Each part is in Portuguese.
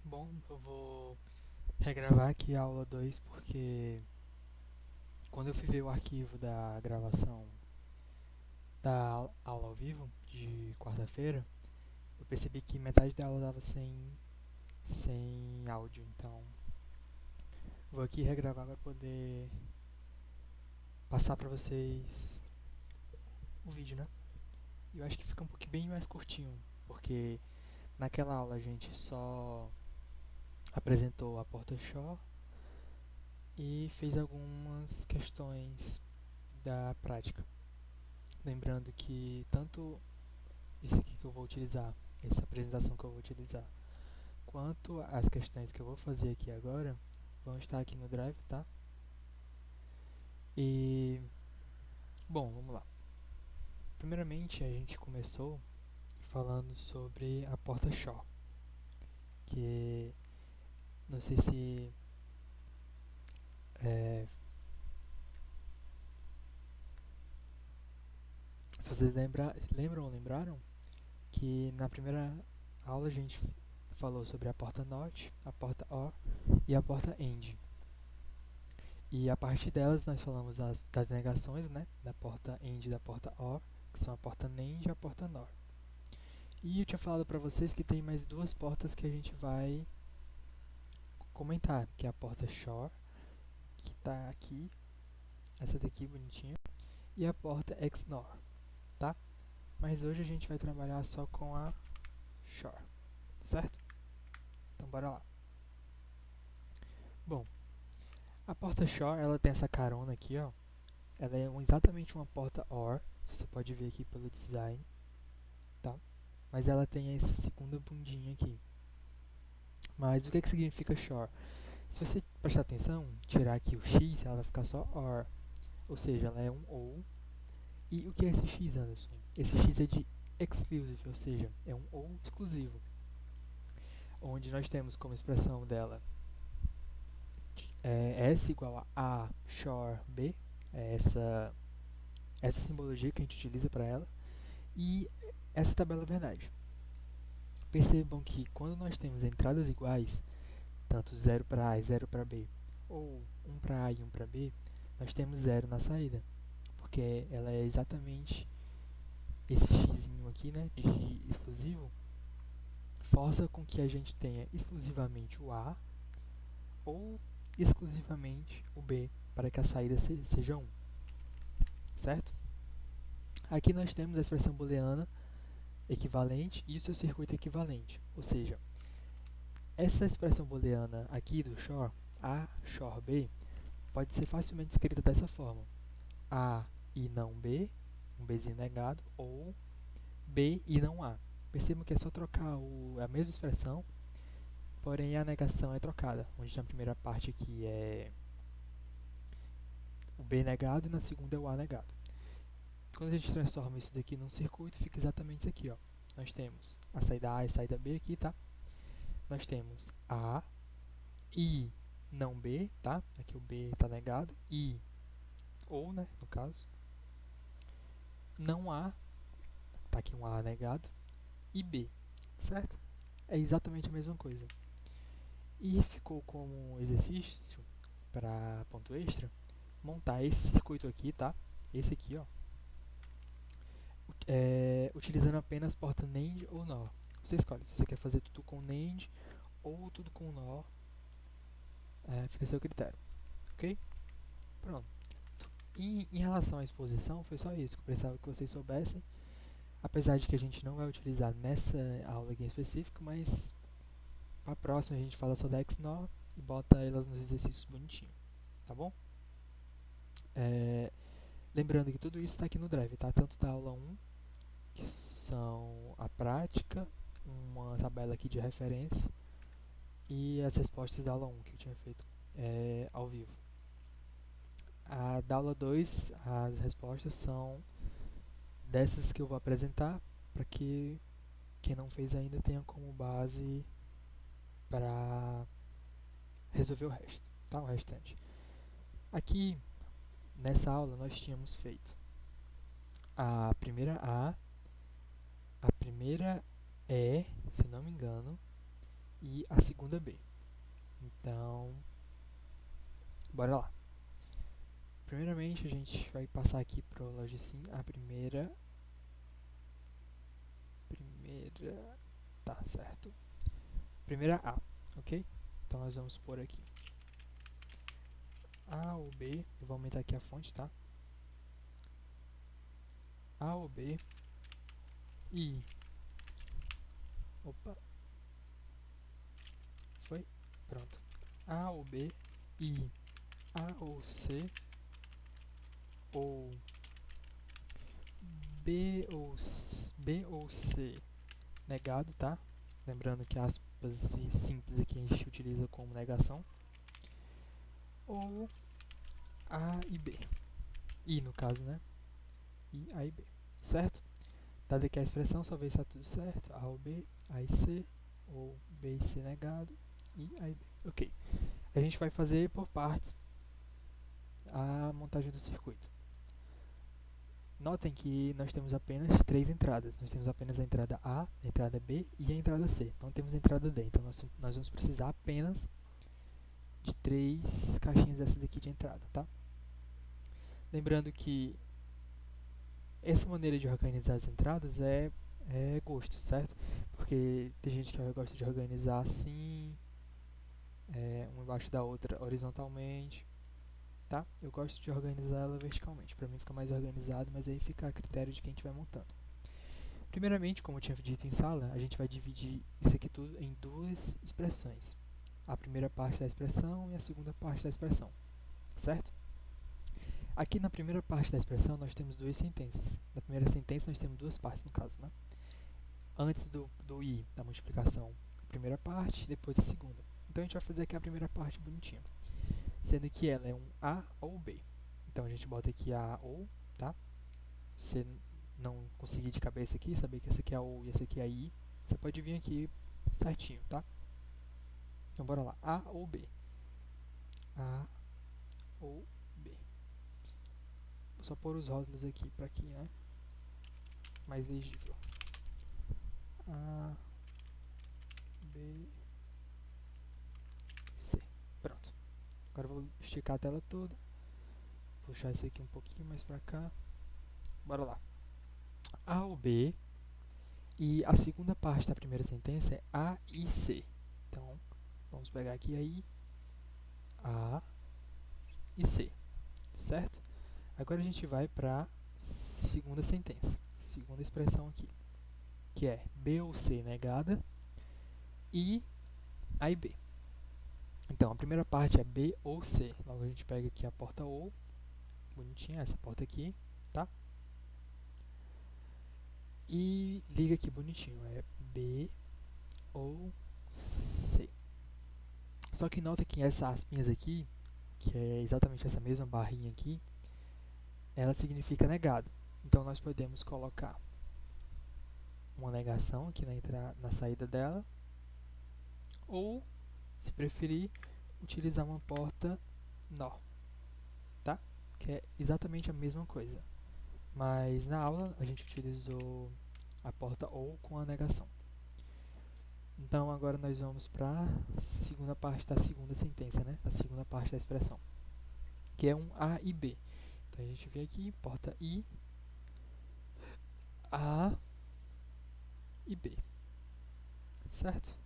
Bom, eu vou regravar aqui a aula 2 porque quando eu fui ver o arquivo da gravação da aula ao vivo de quarta-feira, eu percebi que metade da aula estava sem áudio. Então, vou aqui regravar para poder passar para vocês o vídeo, né? E eu acho que fica um pouquinho bem mais curtinho, porque naquela aula a gente só apresentou a porta Shaw e fez algumas questões da prática. Lembrando que tanto isso aqui que eu vou utilizar, essa apresentação que eu vou utilizar, quanto as questões que eu vou fazer aqui agora, vão estar aqui no Drive, tá? E, bom, vamos lá. Primeiramente, a gente começou falando sobre a porta Shaw, que não sei é, se vocês lembram ou lembraram que na primeira aula a gente falou sobre a porta NOT, a porta OR e a porta AND. E a partir delas nós falamos das negações, né? Da porta AND e da porta OR, que são a porta NAND e a porta NOR. E eu tinha falado para vocês que tem mais duas portas que a gente vai comentar, que é a porta SHORE, que está aqui, essa daqui bonitinha, e a porta XNOR, tá? Mas hoje a gente vai trabalhar só com a SHORE, certo? Então bora lá. Bom, a porta SHORE, ela tem essa carona aqui, ó. Ela é exatamente uma porta OR, você pode ver aqui pelo design, tá? Mas ela tem essa segunda bundinha aqui. Mas o que significa SHORE? Se você prestar atenção, tirar aqui o X, ela vai ficar só OR. Ou seja, ela é um OU. E o que é esse X, Anderson? Esse X é de exclusive, ou seja, é um OU exclusivo. Onde nós temos como expressão dela S igual a SHORE B, é essa simbologia que a gente utiliza para ela. E essa tabela é verdade. Percebam que quando nós temos entradas iguais, tanto 0 para A e 0 para B, ou 1 para A e 1 para B, nós temos 0 na saída, porque ela é exatamente esse x aqui, né, de exclusivo, força com que a gente tenha exclusivamente o A ou exclusivamente o B, para que a saída seja 1, certo? Aqui nós temos a expressão booleana equivalente e o seu circuito equivalente, ou seja, essa expressão booleana aqui do SHORE, A, SHORE B, pode ser facilmente escrita dessa forma: A e não B, um Bzinho negado, ou B e não A. Percebam que é só trocar a mesma expressão, porém a negação é trocada, onde na primeira parte aqui é o B negado e na segunda é o A negado. Quando a gente transforma isso daqui num circuito, fica exatamente isso aqui, ó. Nós temos a saída A e a saída B aqui, tá? Nós temos A e não B, tá? Aqui o B está negado, e ou, né, no caso, não A, tá aqui um A negado, e B, certo? É exatamente a mesma coisa. E ficou como exercício para ponto extra montar esse circuito aqui, tá? Esse aqui, ó, utilizando apenas porta NAND ou NOR. Você escolhe se você quer fazer tudo com NAND ou tudo com NOR, fica a seu critério, ok? Pronto. E em relação à exposição, foi só isso que eu precisava que vocês soubessem, apesar de que a gente não vai utilizar nessa aula aqui em específico, mas para a próxima a gente fala só da XNOR e bota elas nos exercícios bonitinho, tá bom? Lembrando que tudo isso está aqui no Drive, tá? Tanto da aula 1, que são a prática, uma tabela aqui de referência e as respostas da aula 1 que eu tinha feito ao vivo. A da aula 2, as respostas são dessas que eu vou apresentar para que quem não fez ainda tenha como base para resolver o resto, tá? O restante. Aqui, nessa aula, nós tínhamos feito a primeira E, se não me engano, e a segunda B. Então, bora lá. Primeiramente, a gente vai passar aqui para o Logicim a primeira, tá certo, primeira A, ok? Então nós vamos pôr aqui A ou B, eu vou aumentar aqui a fonte, tá? A ou B e, opa, foi, pronto, A ou B e A ou C ou B ou C negado, tá? Lembrando que aspas simples aqui a gente utiliza como negação. Ou A e B. I no caso, né? I, A e B. Certo? Dada aqui a expressão, só ver se está tudo certo. A ou B, A e C, ou B e C negado, I, A e B. Ok. A gente vai fazer por partes a montagem do circuito. Notem que nós temos apenas 3 entradas. Nós temos apenas a entrada A, a entrada B e a entrada C. Não temos a entrada D. Então nós vamos precisar apenas de 3 caixinhas dessa daqui de entrada, tá? Lembrando que essa maneira de organizar as entradas é gosto, certo? Porque tem gente que gosta de organizar assim, uma embaixo da outra horizontalmente, tá? Eu gosto de organizar ela verticalmente, para mim fica mais organizado, mas aí fica a critério de quem estiver montando. Primeiramente, como eu tinha dito em sala, a gente vai dividir isso aqui tudo em duas expressões. A primeira parte da expressão e a segunda parte da expressão, certo? Aqui na primeira parte da expressão nós temos duas sentenças. Na primeira sentença nós temos duas partes no caso, né? Antes do I, da multiplicação, a primeira parte, depois a segunda. Então a gente vai fazer aqui a primeira parte bonitinha, sendo que ela é um A ou B. Então a gente bota aqui A ou, tá? Se não conseguir de cabeça aqui, saber que essa aqui é a OU e essa aqui é a I, você pode vir aqui certinho, tá? Então bora lá, A ou B. A ou B. Vou só pôr os rótulos aqui para aqui, né? Mais legível. A, B, C. Pronto. Agora eu vou esticar a tela toda. Puxar isso aqui um pouquinho mais para cá. Bora lá. A ou B. E a segunda parte da primeira sentença é A e C. Então, vamos pegar aqui aí A e C, certo? Agora a gente vai para a segunda sentença, segunda expressão aqui, que é B ou C negada e A e B. Então, a primeira parte é B ou C. Logo a gente pega aqui a porta OU, bonitinha, essa porta aqui, tá? E liga aqui bonitinho, é B ou C. Só que nota que essa aspinhas aqui, que é exatamente essa mesma barrinha aqui, ela significa negado. Então nós podemos colocar uma negação aqui na saída dela, ou, se preferir, utilizar uma porta NO, tá? Que é exatamente a mesma coisa. Mas na aula a gente utilizou a porta OU com a negação. Então agora nós vamos para a segunda parte da segunda sentença, né? A segunda parte da expressão, que é um A e B. Então a gente vê aqui, porta I, A e B, certo?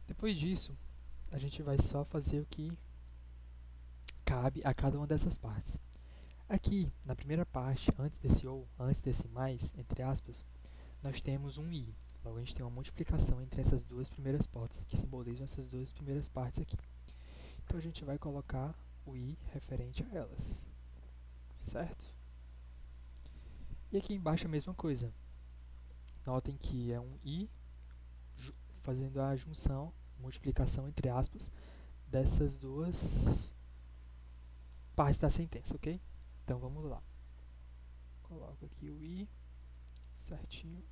Depois disso, a gente vai só fazer o que cabe a cada uma dessas partes. Aqui, na primeira parte, antes desse ou, antes desse mais, entre aspas, nós temos um i. Logo, a gente tem uma multiplicação entre essas duas primeiras portas, que simbolizam essas duas primeiras partes aqui. Então, a gente vai colocar o i referente a elas, certo? E aqui embaixo a mesma coisa. Notem que é um i fazendo a junção, multiplicação entre aspas, dessas duas partes da sentença, ok? Então vamos lá. Coloco aqui o i certinho.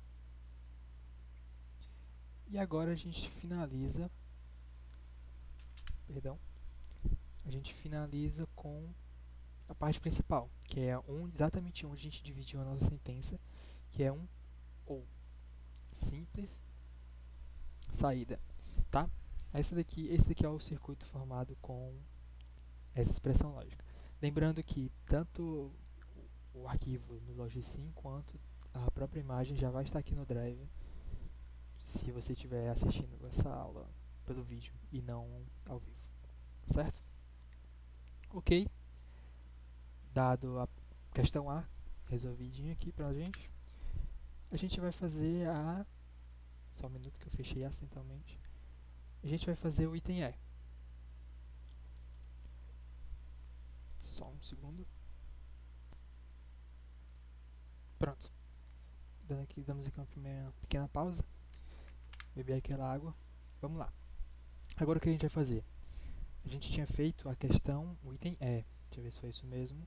E agora a gente finaliza, a gente finaliza com a parte principal, que é exatamente onde a gente dividiu a nossa sentença, que é um OU. Simples, saída. tá? Esse daqui é o circuito formado com essa expressão lógica. Lembrando que tanto o arquivo no Logicsim quanto a própria imagem já vai estar aqui no Drive se você estiver assistindo essa aula pelo vídeo e não ao vivo, certo? Ok, dado a questão A resolvidinha aqui pra gente, a gente vai fazer só um minuto que eu fechei acidentalmente, a gente vai fazer o item E. Só um segundo. Pronto. Damos aqui uma primeira pequena pausa. Beber aquela água. Vamos lá. Agora o que a gente vai fazer? A gente tinha feito a questão, o item E. Deixa eu ver se foi isso mesmo.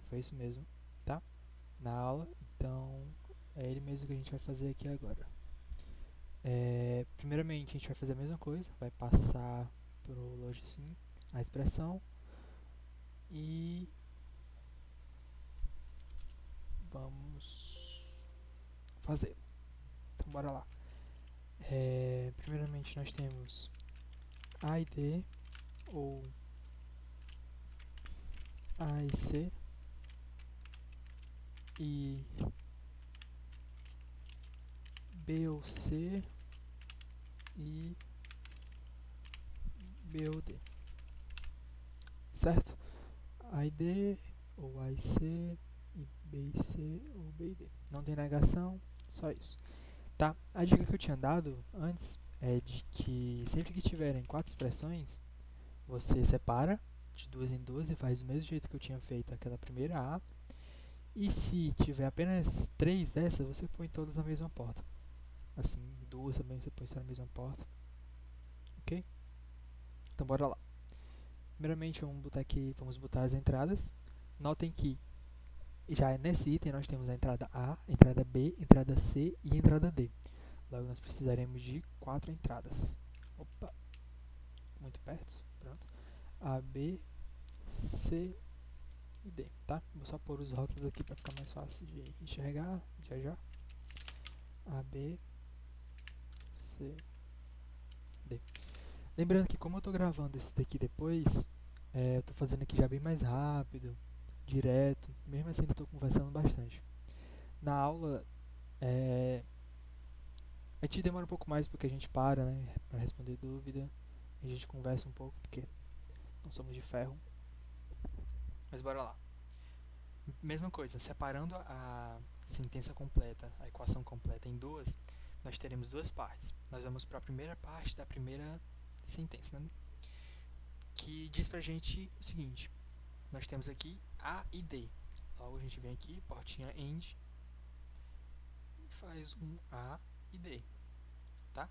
Foi isso mesmo, tá? Na aula. Então, é ele mesmo que a gente vai fazer aqui agora. Primeiramente, a gente vai fazer a mesma coisa. Vai passar pro Logicsim a expressão. E vamos fazer. Então, bora lá. Primeiramente, nós temos A e D, ou A e C, e B ou C, e B ou D. Certo? A e D, ou A e C, e B e C, ou B e D. Não tem negação, só isso. Tá? A dica que eu tinha dado antes é de que sempre que tiverem 4 expressões, você separa de 2 em 2 e faz do mesmo jeito que eu tinha feito aquela primeira A. E se tiver apenas 3 dessas, você põe todas na mesma porta. Assim, 2 também você põe na mesma porta. Ok? Então bora lá. Primeiramente vamos botar as entradas. Notem que já nesse item nós temos a entrada A, entrada B, entrada C e entrada D. Logo nós precisaremos de 4 entradas. Opa, muito perto. Pronto. A, B, C e D, tá? Vou só pôr os rótulos aqui para ficar mais fácil de enxergar já. A, B, C, D. Lembrando que como eu estou gravando esse daqui depois, eu estou fazendo aqui já bem mais rápido, direto, mesmo assim eu estou conversando bastante. Na aula, a gente demora um pouco mais porque a gente para, né, para responder dúvida, a gente conversa um pouco porque não somos de ferro. Mas bora lá. Mesma coisa, separando a sentença completa, a equação completa em duas, nós teremos duas partes. Nós vamos para a primeira parte da primeira sentença, né? Que diz pra gente o seguinte: nós temos aqui A e D. Logo a gente vem aqui, portinha AND, e faz um A e D, tá?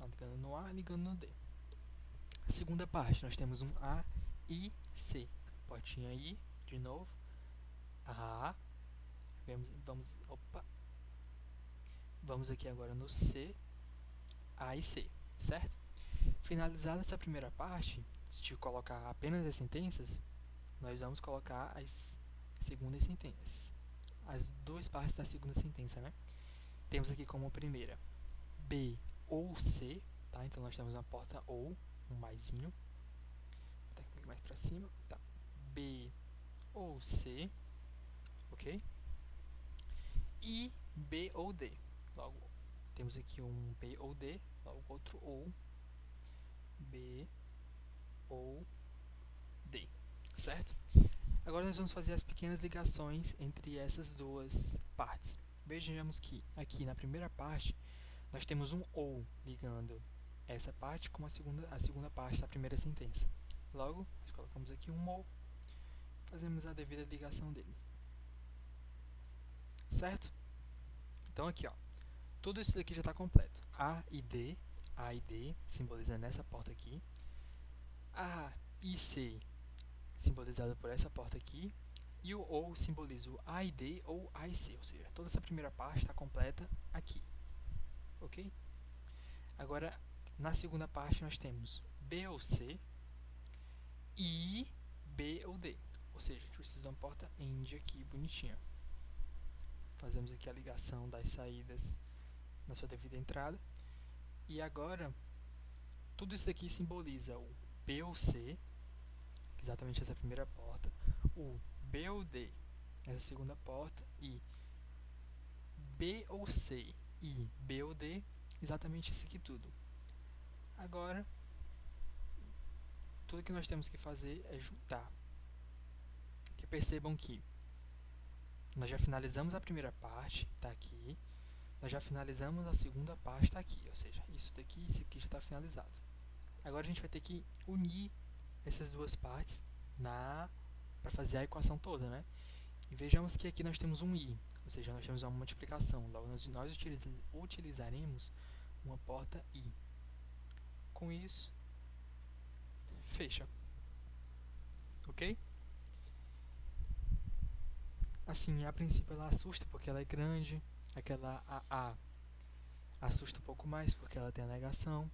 Ligando no A, ligando no D. A segunda parte, nós temos um A e C. Portinha I, de novo, A. Vamos aqui agora no C, A e C, certo? Finalizada essa primeira parte, se colocar apenas as sentenças, nós vamos colocar as segundas sentenças. As duas partes da segunda sentença, né? Temos aqui como primeira B ou C, tá? Então nós temos uma porta ou, um maisinho. Vou botar aqui mais pra cima, tá? B ou C, ok? E B ou D. Logo, temos aqui um B ou D, logo outro ou, B ou D, certo? Agora nós vamos fazer as pequenas ligações entre essas duas partes. Vejamos que aqui na primeira parte nós temos um ou ligando essa parte com a segunda parte da primeira sentença. Logo, nós colocamos aqui um ou, fazemos a devida ligação dele. Certo? Então aqui, ó, tudo isso daqui já está completo. A e D simbolizando essa porta aqui. A e C simbolizado por essa porta aqui. E o ou simboliza o A e D ou A e C, ou seja, toda essa primeira parte está completa aqui. Ok? Agora, na segunda parte nós temos B ou C e B ou D. Ou seja, a gente precisa de uma porta AND aqui, bonitinha. Fazemos aqui a ligação das saídas na sua devida entrada. E agora, tudo isso daqui simboliza o B ou C, exatamente essa primeira porta, o B ou D, essa segunda porta, e B ou C e B ou D, exatamente isso aqui tudo. Agora, tudo que nós temos que fazer é juntar. Que percebam que nós já finalizamos a primeira parte, está aqui. Nós já finalizamos a segunda parte, está aqui. Ou seja, isso daqui e isso aqui já está finalizado. Agora a gente vai ter que unir essas duas partes para fazer a equação toda, né? E vejamos que aqui nós temos um i, ou seja, nós temos uma multiplicação. Logo, nós utilizaremos uma porta i. Com isso, fecha. Ok? Assim, a princípio ela assusta porque ela é grande. Aquela AA assusta um pouco mais porque ela tem a negação.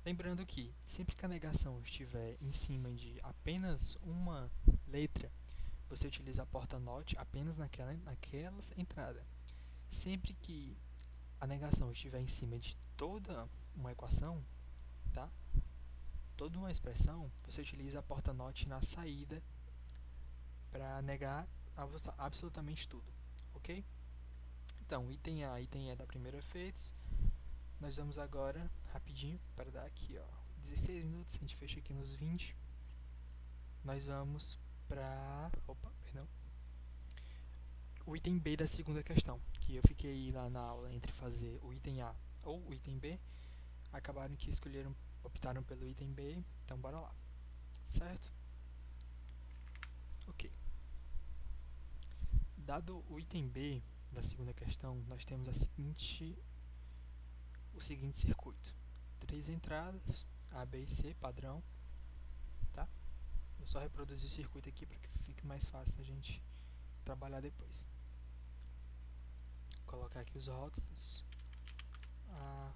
Lembrando que, sempre que a negação estiver em cima de apenas uma letra, você utiliza a porta NOT apenas naquela entrada. Sempre que a negação estiver em cima de toda uma equação, tá? Toda uma expressão, você utiliza a porta NOT na saída para negar absolutamente tudo, ok? Então, item A e item E da primeira feitos. Nós vamos agora, rapidinho, para dar aqui, ó, 16 minutos, a gente fecha aqui nos 20. Nós vamos para... Opa, perdão. O item B da segunda questão, que eu fiquei lá na aula entre fazer o item A ou o item B. Acabaram que optaram pelo item B, então bora lá. Certo? Ok. Dado o item B da segunda questão, nós temos o seguinte circuito. 3 entradas, A, B e C, padrão. Tá? Eu só reproduzi o circuito aqui para que fique mais fácil a gente trabalhar depois. Vou colocar aqui os rótulos. A,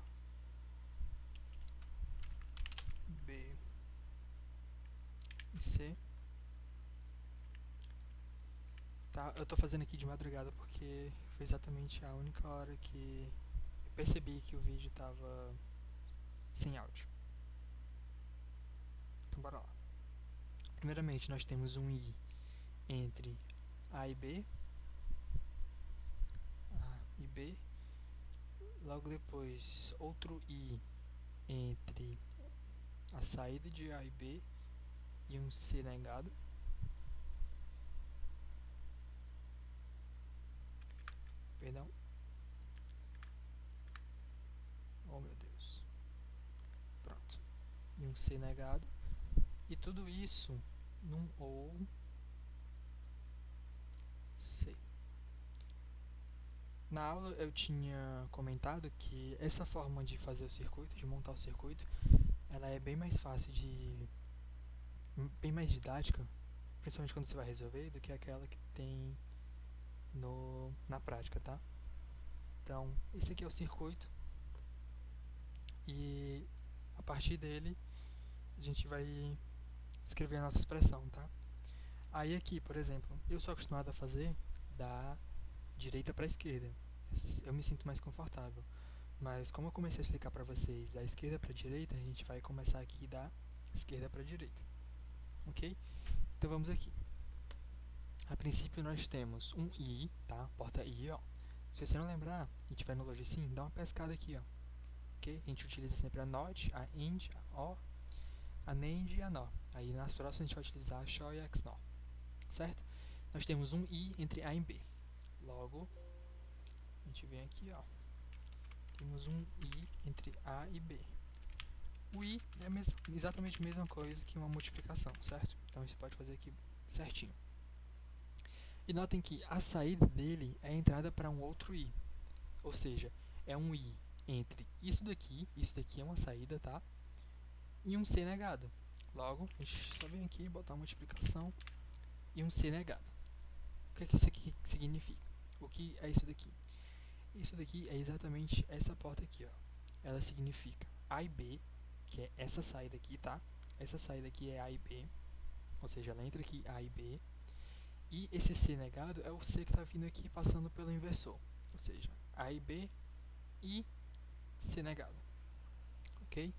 B e C. Tá? Eu estou fazendo aqui de madrugada porque foi exatamente a única hora que eu percebi que o vídeo estava sem áudio. Então bora lá. Primeiramente nós temos um i entre A e B. A e B. Logo depois outro i entre a saída de A e B e um C negado. Perdão. Oh meu Deus. Pronto. E um C negado. E tudo isso num ou C. Na aula eu tinha comentado que essa forma de fazer o circuito, de montar o circuito, ela é bem mais fácil bem mais didática, principalmente quando você vai resolver, do que aquela que tem na prática, tá? Então, esse aqui é o circuito e a partir dele a gente vai escrever a nossa expressão, tá? Aí aqui, por exemplo, eu sou acostumado a fazer da direita para a esquerda. Eu me sinto mais confortável. Mas como eu comecei a explicar para vocês da esquerda para a direita, a gente vai começar aqui da esquerda para a direita. Ok? Então vamos aqui. A princípio nós temos um i, tá? Porta i, ó. Se você não lembrar e tiver no Logicim, dá uma pescada aqui, ó. Ok? A gente utiliza sempre a NOT, a AND, a OR, a NAND e a NOR. Aí nas próximas a gente vai utilizar a XOR e a XNOR. Certo? Nós temos um i entre A e B. Logo, a gente vem aqui, ó. Temos um i entre A e B. O i é exatamente a mesma coisa que uma multiplicação, certo? Então você pode fazer aqui certinho. E notem que a saída dele é a entrada para um outro i. Ou seja, é um i entre isso daqui é uma saída, tá? E um c negado. Logo, a gente só vem aqui e botar uma multiplicação e um c negado. O que é que isso aqui significa? O que é isso daqui? Isso daqui é exatamente essa porta aqui, ó. Ela significa A e B, que é essa saída aqui, tá? Essa saída aqui é A e B, ou seja, ela entra aqui A e B. E esse C negado é o C que está vindo aqui passando pelo inversor, ou seja, A e B e C negado. ok?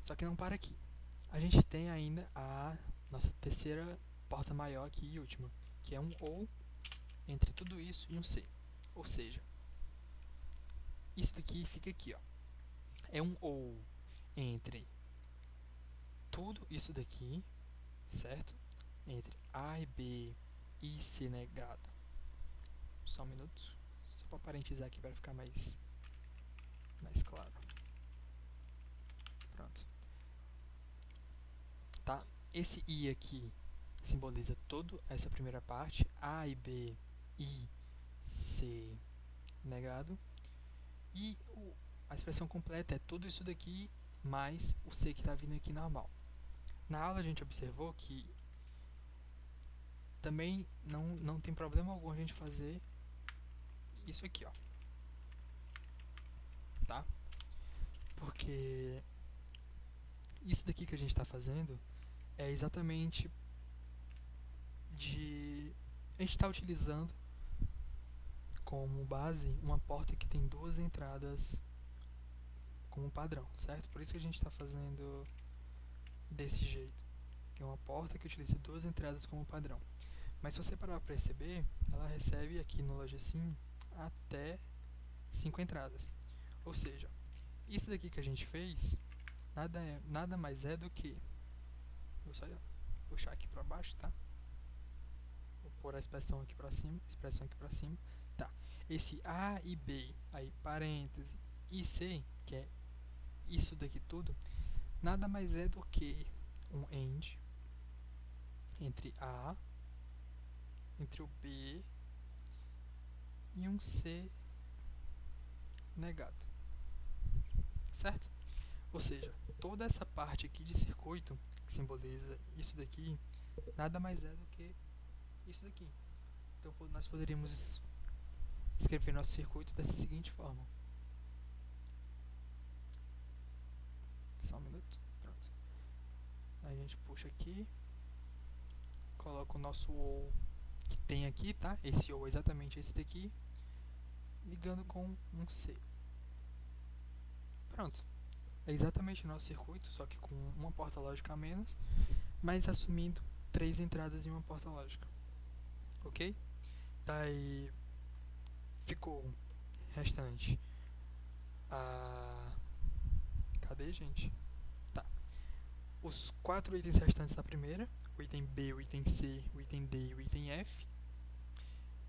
Só que não para aqui. A gente tem ainda a nossa terceira porta maior aqui e última, que é um OU entre tudo isso e um C. Ou seja, isso daqui fica aqui, ó. É um OU entre tudo isso daqui, certo? Entre A e B e C negado. Só um minuto, só para parentizar aqui para ficar mais claro. Pronto. Tá? Esse I aqui simboliza toda essa primeira parte, A e B e C negado. E a expressão completa é tudo isso daqui mais o C que está vindo aqui normal. Na aula a gente observou que também não tem problema algum a gente fazer isso aqui, ó. Tá? Porque isso daqui que a gente está fazendo é exatamente a gente está utilizando como base uma porta que tem duas entradas como padrão, certo? Por isso que a gente está fazendo desse jeito, que é uma porta que utiliza duas entradas como padrão. Mas se você parar para perceber, ela recebe aqui no Logicim até 5 entradas. Ou seja, isso daqui que a gente fez nada mais é do que... Vou só puxar aqui para baixo, tá? Vou pôr a expressão aqui para cima, Tá. Esse A e B, aí parêntese, e C, que é isso daqui tudo, nada mais é do que um AND entre A, entre o B e um C negado, certo? Ou seja, toda essa parte aqui de circuito, que simboliza isso daqui, nada mais é do que isso daqui. Então nós poderíamos escrever nosso circuito dessa seguinte forma. Só um minuto. Pronto. Aí a gente puxa aqui, coloca o nosso OU que tem aqui, tá? Esse OU é exatamente esse daqui, ligando com um C. Pronto. É exatamente o nosso circuito, só que com uma porta lógica a menos, mas assumindo 3 entradas em uma porta lógica. Ok? Daí ficou restante a... Cadê, gente? Tá. Os 4 itens restantes da primeira, o item B, o item C, o item D e o item F.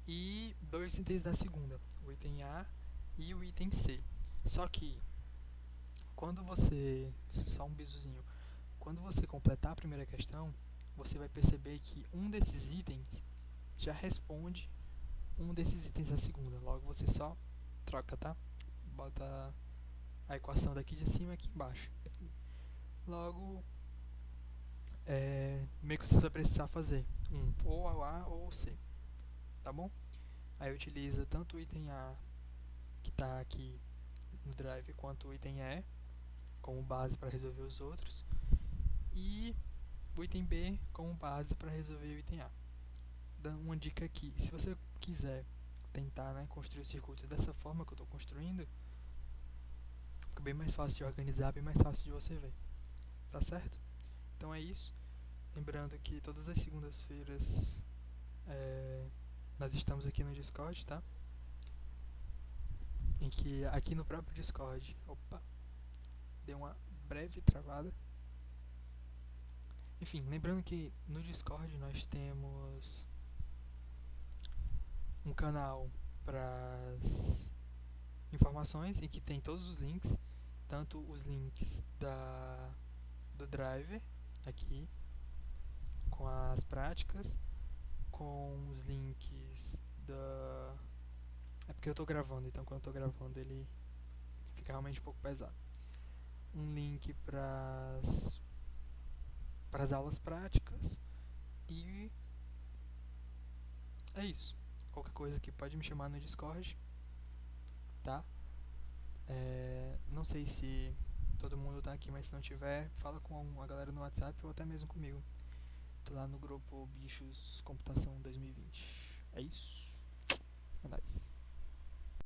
E 2 itens da segunda, o item A e o item C. Só que, quando você... Só um bisuzinho. Quando você completar a primeira questão, você vai perceber que um desses itens já responde um desses itens da segunda. Logo você só troca, tá? Bota a equação daqui de cima e aqui embaixo. Logo, meio que você vai precisar fazer ou A ou C, tá bom? Aí utiliza tanto o item A que está aqui no drive quanto o item E como base para resolver os outros e o item B como base para resolver o item A. Dando uma dica aqui, se você quiser tentar, né, construir o circuito dessa forma que eu estou construindo, fica bem mais fácil de organizar, bem mais fácil de você ver, tá certo? Então é isso. Lembrando que todas as segundas-feiras nós estamos aqui no Discord, tá? Em que aqui no próprio Discord, opa, deu uma breve travada. Enfim, lembrando que no Discord nós temos um canal para informações em que tem todos os links, tanto os links do driver aqui com as práticas, com os links da... É porque eu estou gravando, então quando eu estou gravando ele fica realmente um pouco pesado. Um link para as aulas práticas e é isso. Qualquer coisa que pode me chamar no Discord, tá? Não sei se todo mundo tá aqui, mas se não tiver, fala com a galera no WhatsApp ou até mesmo comigo. Tô lá no grupo Bichos Computação 2020. É isso. É nóis.